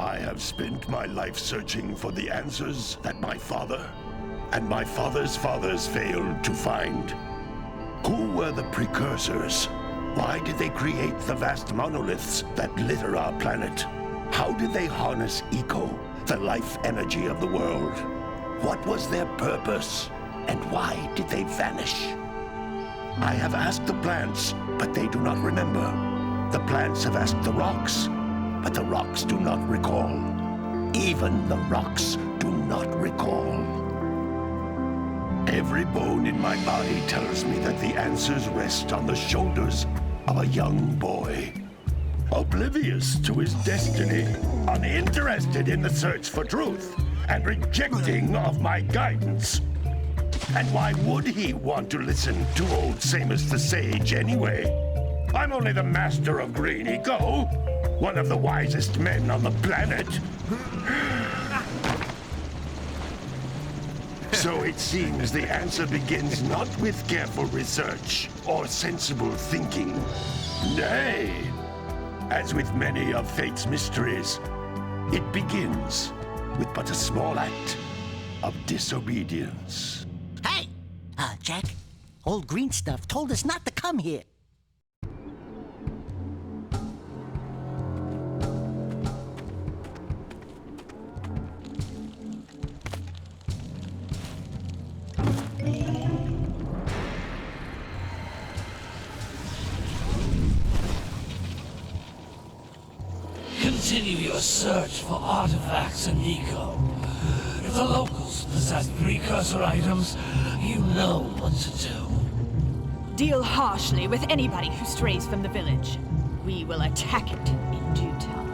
I have spent my life searching for the answers that my father and my father's fathers failed to find. Who were the precursors? Why did they create the vast monoliths that litter our planet? How did they harness eco, the life energy of the world? What was their purpose? And why did they vanish? I have asked the plants, but they do not remember. The plants have asked the rocks, but the rocks do not recall. Even the rocks do not recall. Every bone in my body tells me that the answers rest on the shoulders of a young boy. Oblivious to his destiny, uninterested in the search for truth, and rejecting of my guidance. And why would he want to listen to old Samus the Sage anyway? I'm only the master of green eco, one of the wisest men on the planet. So it seems the answer begins not with careful research or sensible thinking. Nay, as with many of fate's mysteries, it begins with but a small act of disobedience. Hey! Jack, old green stuff told us not to come here. Continue your search for artifacts and eco. If the locals possess precursor items, you know what to do. Deal harshly with anybody who strays from the village. We will attack it in due time.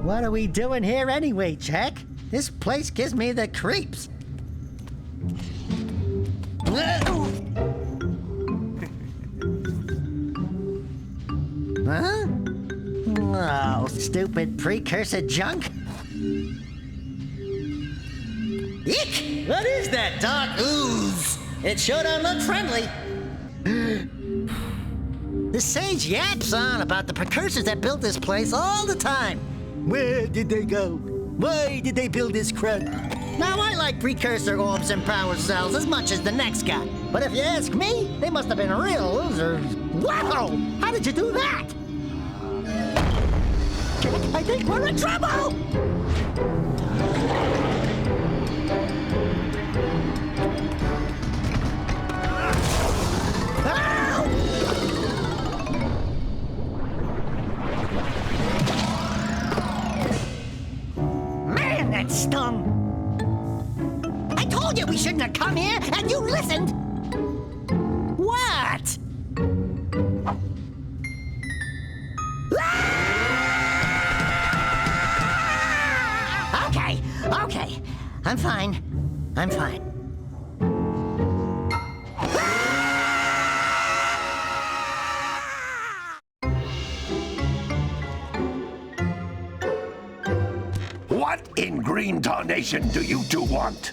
What are we doing here anyway, Jack? This place gives me the creeps. Huh? Oh, stupid precursor junk. Eek! What is that dark ooze? It sure don't look friendly. The sage yaps on about the precursors that built this place all the time. Where did they go? Why did they build this crud? Now, I like precursor orbs and power cells as much as the next guy. But if you ask me, they must have been real losers. Wow! How did you do that? Jack, I think we're in trouble! Man, that stung! I told you we shouldn't have come here, and you listened! What? Okay. I'm fine. What in green tarnation do you two want?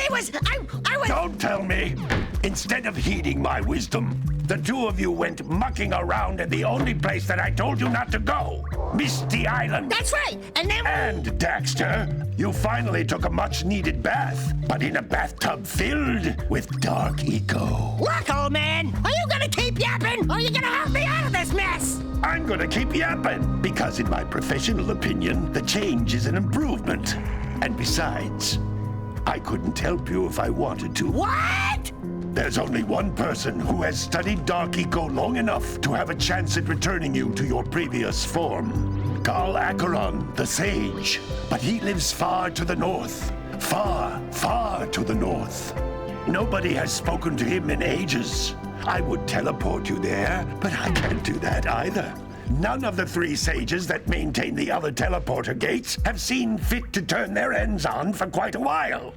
I was... Don't tell me! Instead of heeding my wisdom, the two of you went mucking around in the only place that I told you not to go, Misty Island. That's right, and then... And, Daxter, you finally took a much-needed bath, but in a bathtub filled with dark eco. Look, old man, are you gonna keep yapping, or are you gonna help me out of this mess? I'm gonna keep yapping, because in my professional opinion, the change is an improvement. And besides, I couldn't help you if I wanted to. What? There's only one person who has studied Dark Eco long enough to have a chance at returning you to your previous form. Carl Acheron, the Sage. But he lives far to the north. Far, far to the north. Nobody has spoken to him in ages. I would teleport you there, but I can't do that either. None of the three sages that maintain the other teleporter gates have seen fit to turn their ends on for quite a while.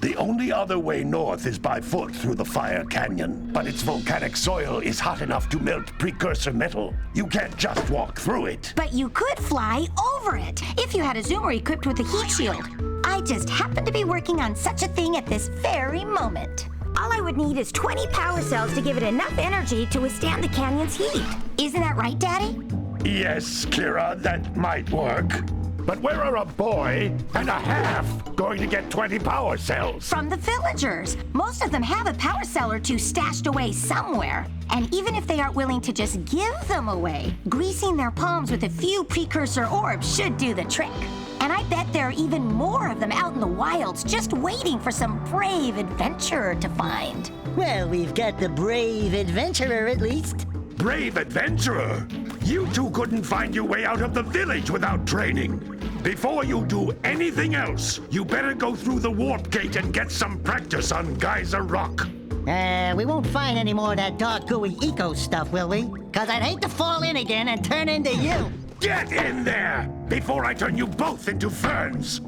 The only other way north is by foot through the Fire Canyon, but its volcanic soil is hot enough to melt precursor metal. You can't just walk through it. But you could fly over it if you had a zoomer equipped with a heat shield. I just happen to be working on such a thing at this very moment. All I would need is 20 power cells to give it enough energy to withstand the canyon's heat. Isn't that right, Daddy? Yes, Kira, that might work. But where are a boy and a half going to get 20 power cells? From the villagers. Most of them have a power cell or two stashed away somewhere. And even if they aren't willing to just give them away, greasing their palms with a few precursor orbs should do the trick. And I bet there are even more of them out in the wilds just waiting for some brave adventurer to find. Well, we've got the brave adventurer at least. Brave adventurer? You two couldn't find your way out of the village without training. Before you do anything else, you better go through the warp gate and get some practice on Geyser Rock. We won't find any more of that dark gooey eco stuff, will we? 'Cause I'd hate to fall in again and turn into you. Get in there before I turn you both into ferns.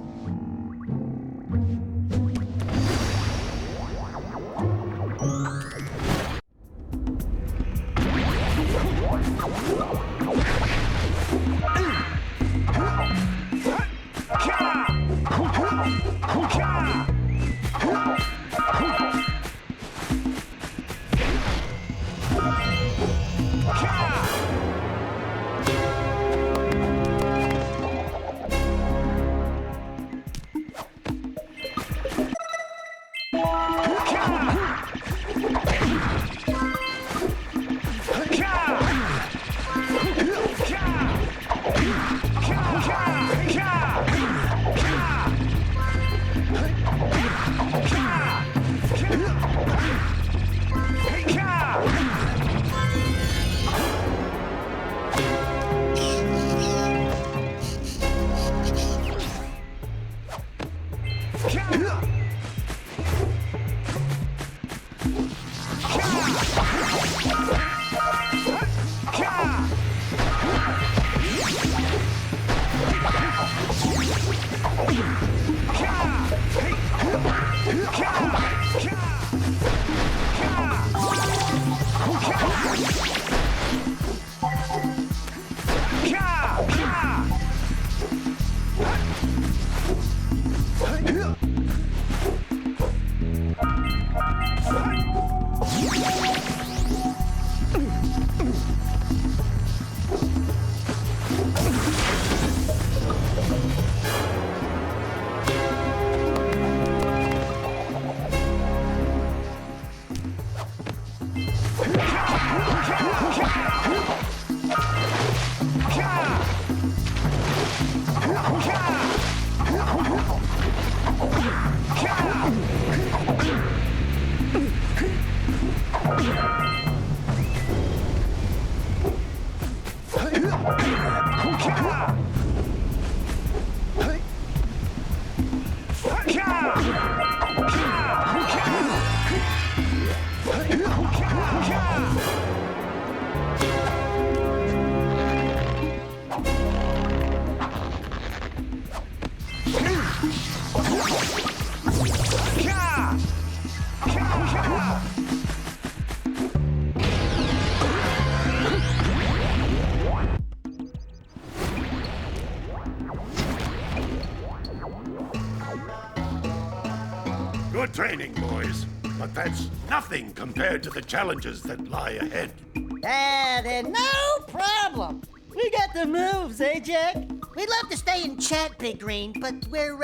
Good training, boys, but that's nothing compared to the challenges that lie ahead. Then no problem. We got the moves, eh, Jack? We'd love to stay and chat, Big Green, but we're,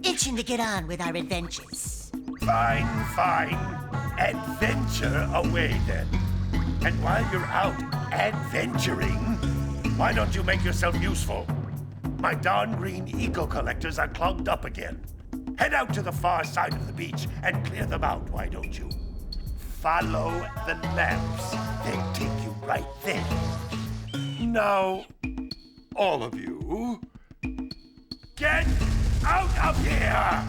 itching to get on with our adventures. Fine, fine. Adventure away, then. And while you're out adventuring, why don't you make yourself useful? My darn green eco-collectors are clogged up again. Head out to the far side of the beach and clear them out, why don't you? Follow the lamps. They'll take you right there. Now, all of you, get out of here!